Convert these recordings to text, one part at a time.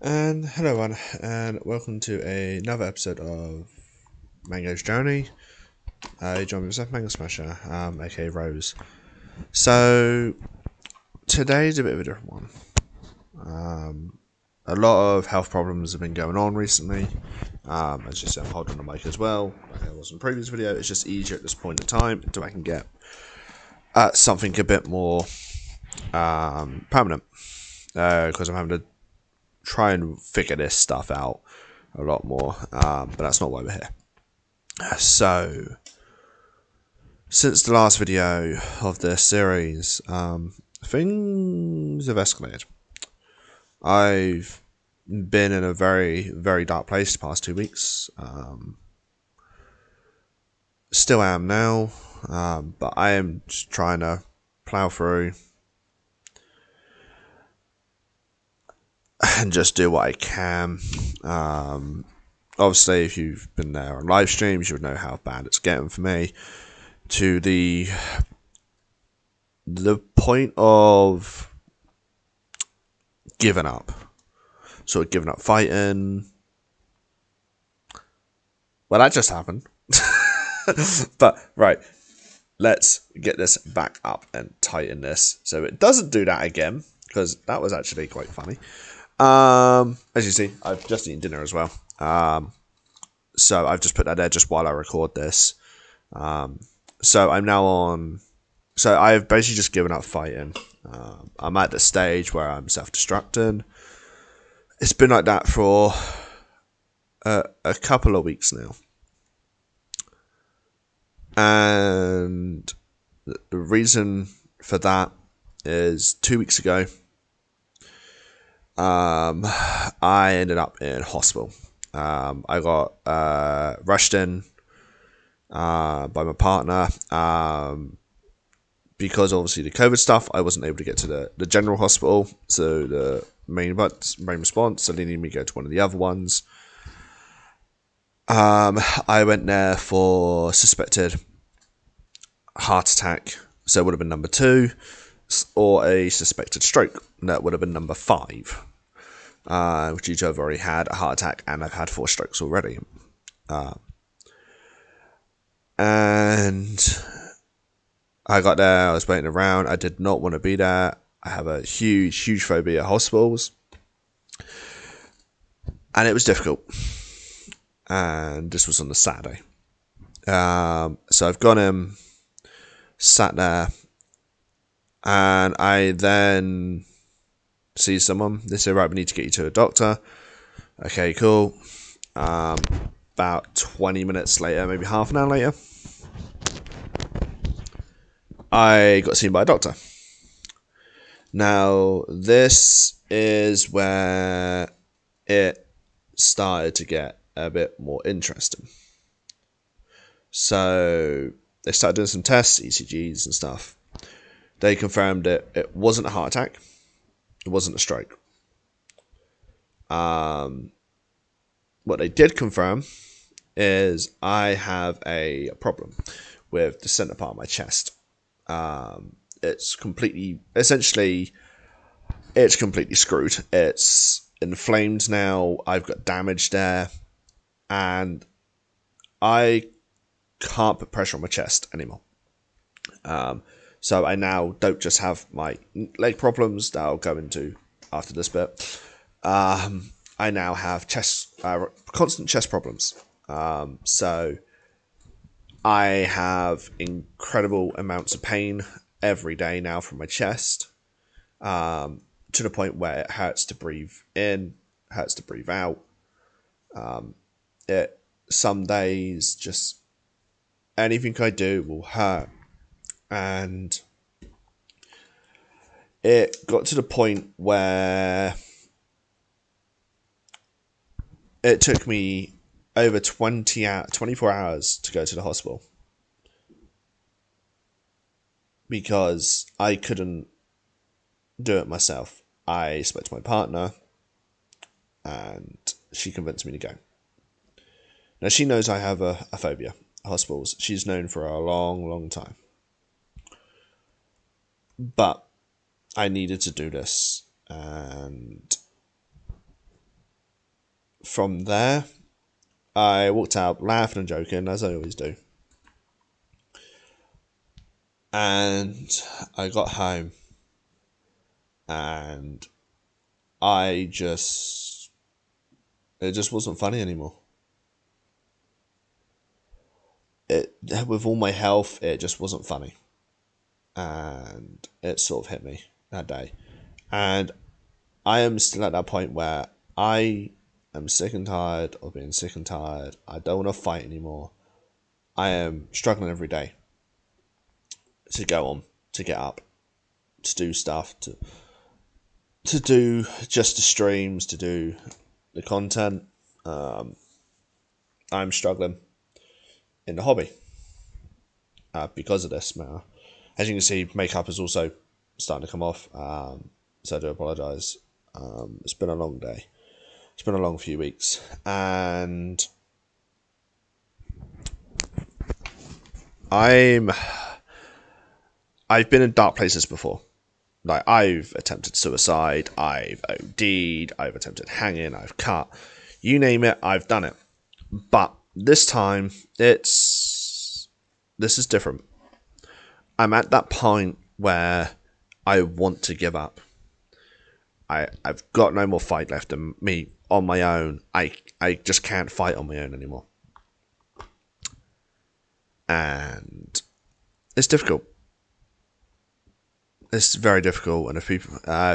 And hello everyone, and welcome to another episode of Mango's Journey. You join me with Mango Smasher, aka Rose. So today's a bit of a different one. A lot of health problems have been going on recently. As you see, I'm holding the mic as well, like I was in the previous video. It's just easier at this point in time until I can get something a bit more permanent. Because I'm having to try and figure this stuff out a lot more, but that's not why we're here. So, since the last video of this series, things have escalated. I've been in a very, very dark place the past 2 weeks. Still am now, but I am just trying to plow through and just do what I can. Obviously, if you've been there on live streams, you would know how bad it's getting for me. To the point of giving up. Sort of giving up fighting. Well, that just happened. But, right. Let's get this back up and tighten this so it doesn't do that again. Because that was actually quite funny. As you see, I've just eaten dinner as well. So I've just put that there just while I record this. So I'm now on... So I've basically just given up fighting. I'm at the stage where I'm self-destructing. It's been like that for a couple of weeks now. And the reason for that is 2 weeks ago, I ended up in hospital. I got rushed in by my partner. Because obviously the COVID stuff, I wasn't able to get to the general hospital. So the main response, so they needed me to go to one of the other ones. I went there for suspected heart attack, so it would have been number 2, or a suspected stroke, that would have been number 5. Which each I've already had a heart attack and I've had 4 strokes already. And I got there, I was waiting around, I did not want to be there. I have a huge phobia of hospitals. And it was difficult. And this was on the Saturday. So I've gone in, sat there, and I then see someone. They say, right, we need to get you to a doctor. Okay, cool. About 20 minutes later, maybe half an hour later, I got seen by a doctor. Now, this is where it started to get a bit more interesting. So they started doing some tests, ECGs and stuff. They confirmed it wasn't a heart attack. It wasn't a stroke. What they did confirm is I have a problem with the center part of my chest. It's completely screwed. It's inflamed now. I've got damage there, and I can't put pressure on my chest anymore. So I now don't just have my leg problems that I'll go into after this bit. I now have constant chest problems. So I have incredible amounts of pain every day now from my chest, to the point where it hurts to breathe in, hurts to breathe out. Some days, just anything I do will hurt. And it got to the point where it took me over 24 hours to go to the hospital. Because I couldn't do it myself. I spoke to my partner, and she convinced me to go. Now, she knows I have a phobia of hospitals. She's known for a long time. But I needed to do this, and from there, I walked out laughing and joking, as I always do. And I got home, and it just wasn't funny anymore. With all my health, it just wasn't funny. And it sort of hit me that day. And I am still at that point where I am sick and tired of being sick and tired. I don't want to fight anymore. I am struggling every day to go on, to get up, to do stuff, to do just the streams, to do the content. I'm struggling in the hobby because of this matter. As you can see, makeup is also starting to come off, so I do apologise. It's been a long day. It's been a long few weeks, and I've been in dark places before. Like, I've attempted suicide, I've OD'd, I've attempted hanging, I've cut. You name it, I've done it. But this time, this is different. I'm at that point where I want to give up. I've got no more fight left in me on my own. I just can't fight on my own anymore. And it's difficult. It's very difficult, and if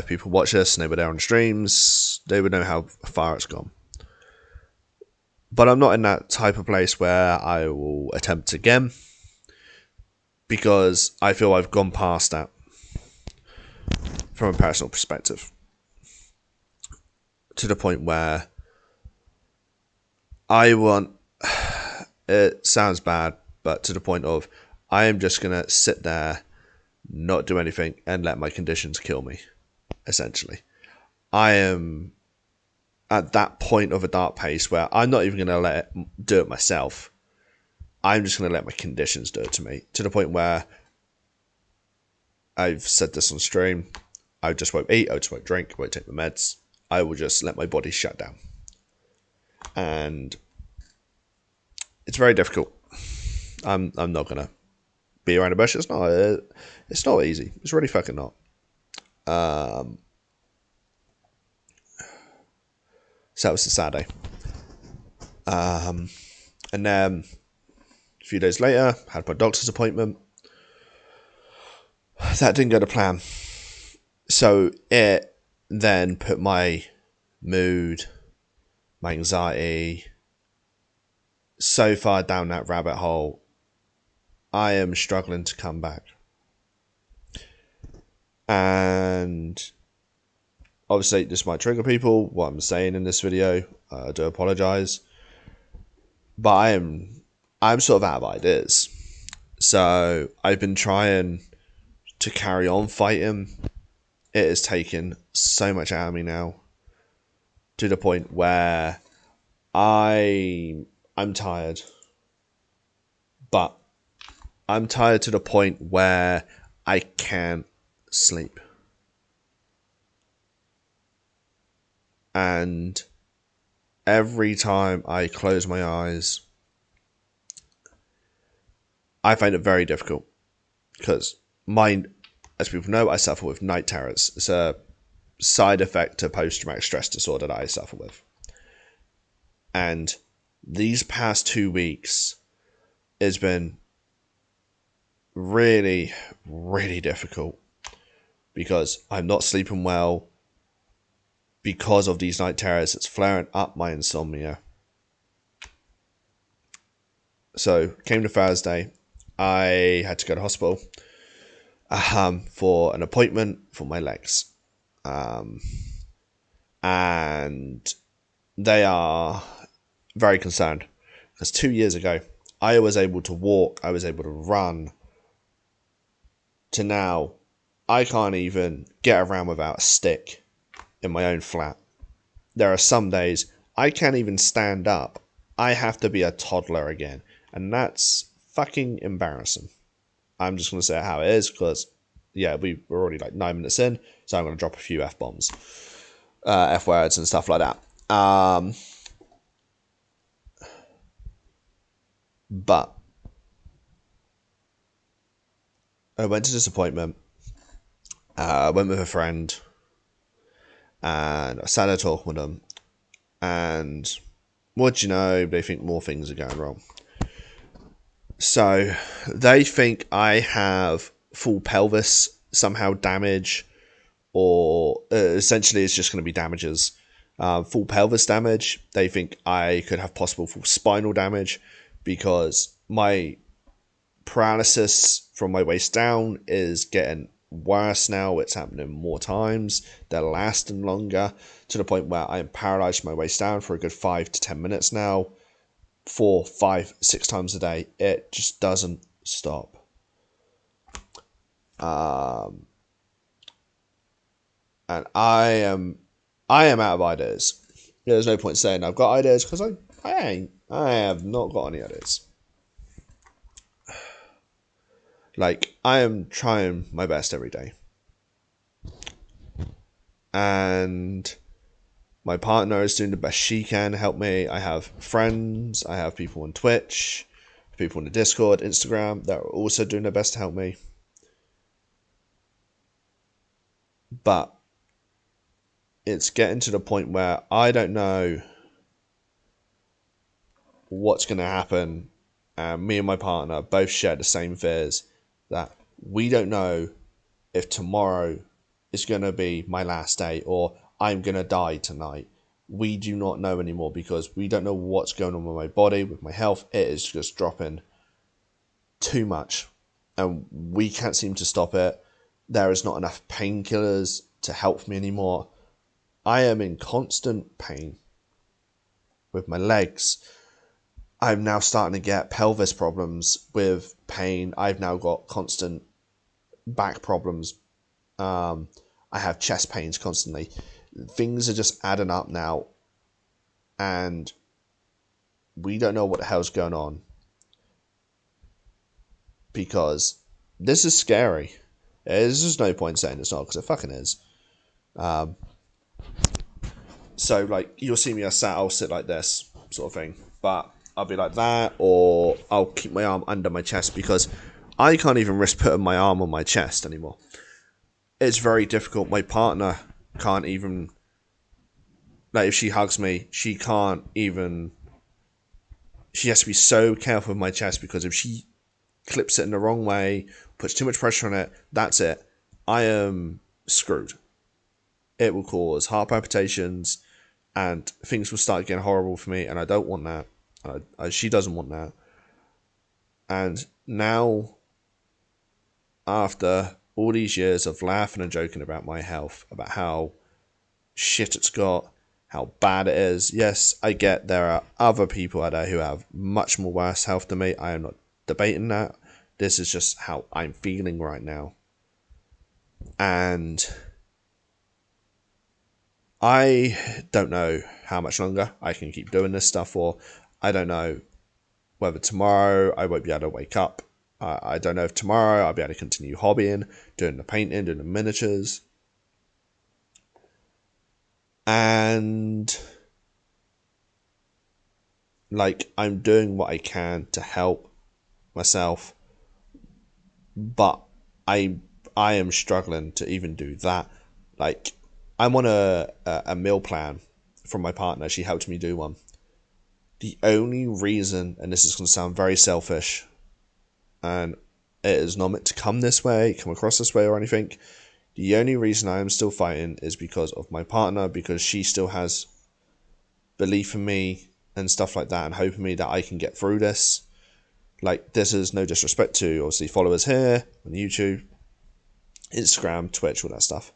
people watch this and they were there on streams, they would know how far it's gone. But I'm not in that type of place where I will attempt again, because I feel I've gone past that from a personal perspective, to the point where I want, it sounds bad, but to the point of I am just going to sit there, not do anything, and let my conditions kill me, essentially. I am at that point of a dark pace where I'm not even going to let it do it myself. I'm just going to let my conditions do it to me, to the point where I've said this on stream, I just won't eat, I just won't drink, I won't take my meds. I will just let my body shut down. And it's very difficult. I'm not going to be around the bush. It's not easy. It's really fucking not. So that was the Saturday. And then a few days later, had my doctor's appointment. That didn't go to plan. So it then put my mood, my anxiety, so far down that rabbit hole. I am struggling to come back. And obviously this might trigger people, what I'm saying in this video. I do apologise. But I'm sort of out of ideas. So I've been trying to carry on fighting. It has taken so much out of me now, to the point where I'm tired. But I'm tired to the point where I can't sleep. And every time I close my eyes, I find it very difficult, because as people know, I suffer with night terrors. It's a side effect to post-traumatic stress disorder that I suffer with. And these past 2 weeks has been really, really difficult, because I'm not sleeping well because of these night terrors. It's flaring up my insomnia. So came to Thursday, I had to go to hospital for an appointment for my legs. And they are very concerned, because 2 years ago I was able to walk, I was able to run, to now I can't even get around without a stick in my own flat. There are some days I can't even stand up. I have to be a toddler again, and that's fucking embarrassing. I'm just going to say how it is, because yeah, we're already like 9 minutes in, so I'm going to drop a few F-bombs, F-words and stuff like that. But I went to this appointment. I went with a friend, and I sat there talking with them. And what do you know? They think more things are going wrong. So they think I have full pelvis somehow damage, or essentially it's just going to be damages. Full pelvis damage. They think I could have possible full spinal damage because my paralysis from my waist down is getting worse now. It's happening more times. They're lasting longer to the point where I'm paralyzed from my waist down for a good 5 to 10 minutes now. 4, 5, 6 times a day. It just doesn't stop. And I am out of ideas. There's no point saying I've got ideas because I ain't. I have not got any ideas. Like, I am trying my best every day. And my partner is doing the best she can to help me. I have friends. I have people on Twitch, people on the Discord, Instagram that are also doing their best to help me. But it's getting to the point where I don't know what's going to happen. Me and my partner both share the same fears that we don't know if tomorrow is going to be my last day or I'm going to die tonight. We do not know anymore because we don't know what's going on with my body, with my health. It is just dropping too much and we can't seem to stop it. There is not enough painkillers to help me anymore. I am in constant pain with my legs. I'm now starting to get pelvis problems with pain. I've now got constant back problems. I have chest pains constantly. Things are just adding up now. And we don't know what the hell's going on. Because this is scary. There's just no point saying it's not, because it fucking is. So, like, you'll see me I'll sit like this, sort of thing. But I'll be like that, or I'll keep my arm under my chest, because I can't even risk putting my arm on my chest anymore. It's very difficult. My partner can't even, like, if she hugs me, she can't even, she has to be so careful with my chest, because if she clips it in the wrong way, puts too much pressure on it, that's it. I am screwed. It will cause heart palpitations, and things will start getting horrible for me, and I don't want that. She doesn't want that. And now, after all these years of laughing and joking about my health, about how shit it's got, how bad it is, yes, I get there are other people out there who have much more worse health than me. I am not debating that. This is just how I'm feeling right now. And I don't know how much longer I can keep doing this stuff for. I don't know whether tomorrow I won't be able to wake up. I don't know if tomorrow I'll be able to continue hobbying, doing the painting, doing the miniatures. And, like, I'm doing what I can to help myself. But I am struggling to even do that. Like, I'm on a meal plan from my partner. She helped me do one. The only reason, and this is going to sound very selfish, and it is not meant to come across this way or anything, the only reason I am still fighting is because of my partner, because she still has belief in me and stuff like that, and hoping me that I can get through this. Like, this is no disrespect to, obviously, followers here on YouTube, Instagram, Twitch, all that stuff,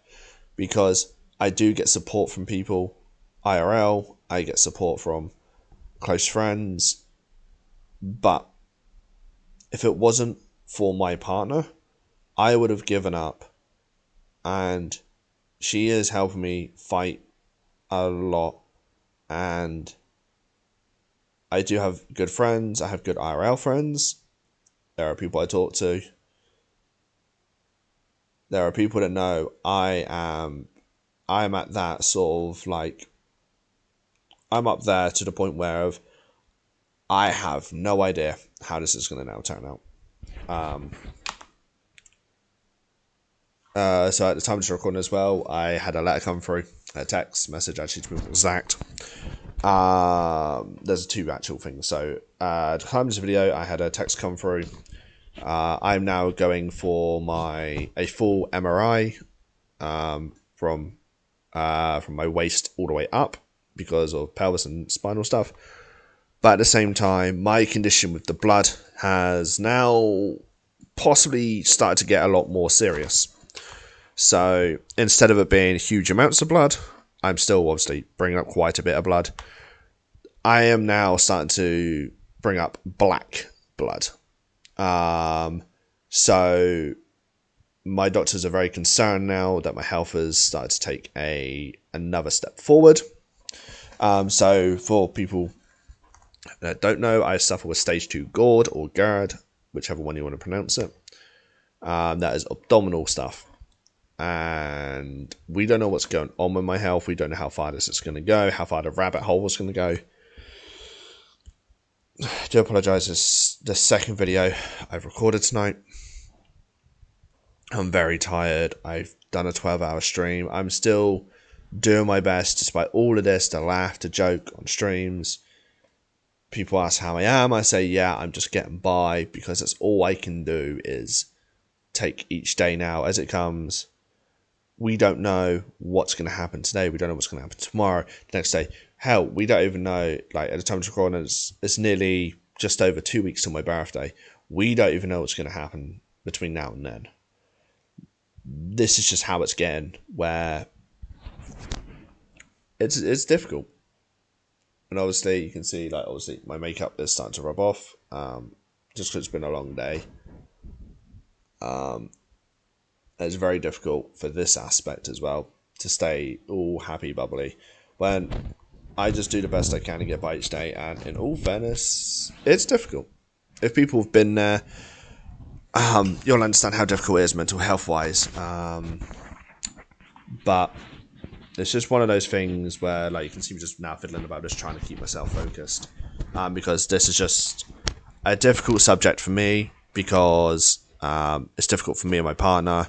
because I do get support from people IRL, I get support from close friends, but if it wasn't for my partner, I would have given up. And she is helping me fight a lot, and I do have good friends. I have good IRL friends. There are people I talk to. There are people that know I am at that sort of, like, I'm up there to the point where I have no idea how this is going to now turn out. So at the time of recording as well, I had a letter come through, a text message actually to be exact. There's two actual things. So at the time of this video, I had a text come through. I'm now going for a full MRI from my waist all the way up because of pelvis and spinal stuff. But at the same time, my condition with the blood has now possibly started to get a lot more serious. So instead of it being huge amounts of blood, I'm still obviously bringing up quite a bit of blood. I am now starting to bring up black blood. So my doctors are very concerned now that my health has started to take another step forward. So for people that don't know, I suffer with stage 2 GORD or GERD, whichever one you want to pronounce it. That is abdominal stuff. And we don't know what's going on with my health. We don't know how far this is going to go, how far the rabbit hole is going to go. I do apologise, this the second video I've recorded tonight. I'm very tired. I've done a 12-hour stream. I'm still doing my best, despite all of this, to laugh, to joke on streams. People ask how I am. I say, yeah, I'm just getting by, because that's all I can do is take each day now as it comes. We don't know what's going to happen today. We don't know what's going to happen tomorrow, the next day. Hell, we don't even know. Like, at the time of recording, it's nearly just over 2 weeks till my birthday. We don't even know what's going to happen between now and then. This is just how it's getting, where it's difficult. And obviously, you can see, like, obviously, my makeup is starting to rub off, just because it's been a long day. It's very difficult for this aspect as well, to stay all happy, bubbly, when I just do the best I can to get by each day. And in all fairness, it's difficult. If people have been there, you'll understand how difficult it is mental health wise. But it's just one of those things where, like, you can see me just now fiddling about, just trying to keep myself focused, because this is just a difficult subject for me, because it's difficult for me and my partner,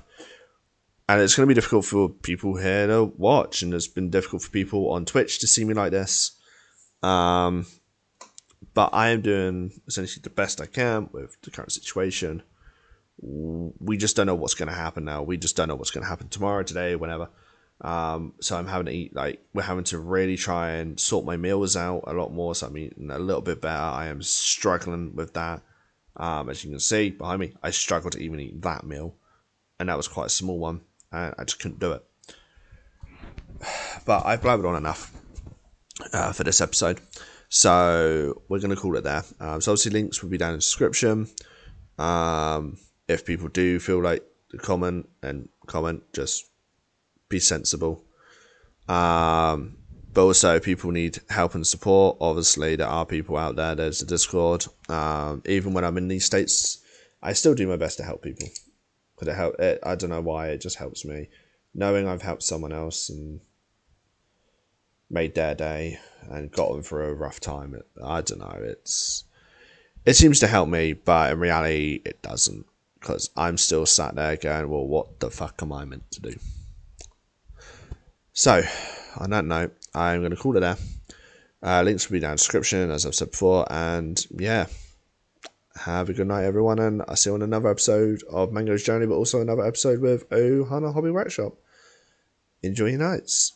and it's going to be difficult for people here to watch, and it's been difficult for people on Twitch to see me like this. But I am doing essentially the best I can with the current situation. We just don't know what's going to happen now. We just don't know what's going to happen tomorrow, today, whenever. So I'm having to eat, like, we're having to really try and sort my meals out a lot more, so I'm eating a little bit better. I am struggling with that. As you can see behind me, I struggled to even eat that meal, and that was quite a small one, and I just couldn't do it. But I've blabbered on enough for this episode, so we're going to call it there. So obviously links will be down in the description. If people do feel like to comment, just be sensible. But also, people need help and support. Obviously, there are people out there. There's the Discord. Even when I'm in these states, I still do my best to help people. Could it help? I don't know why. It just helps me knowing I've helped someone else and made their day and got them through a rough time. I don't know. It seems to help me, but in reality, it doesn't, because I'm still sat there going, well, what the fuck am I meant to do? So, on that note, I'm going to call it there. Links will be down in the description, as I've said before. And yeah, have a good night, everyone. And I'll see you on another episode of Mango's Journey, but also another episode with Ohana Hobby Workshop. Enjoy your nights.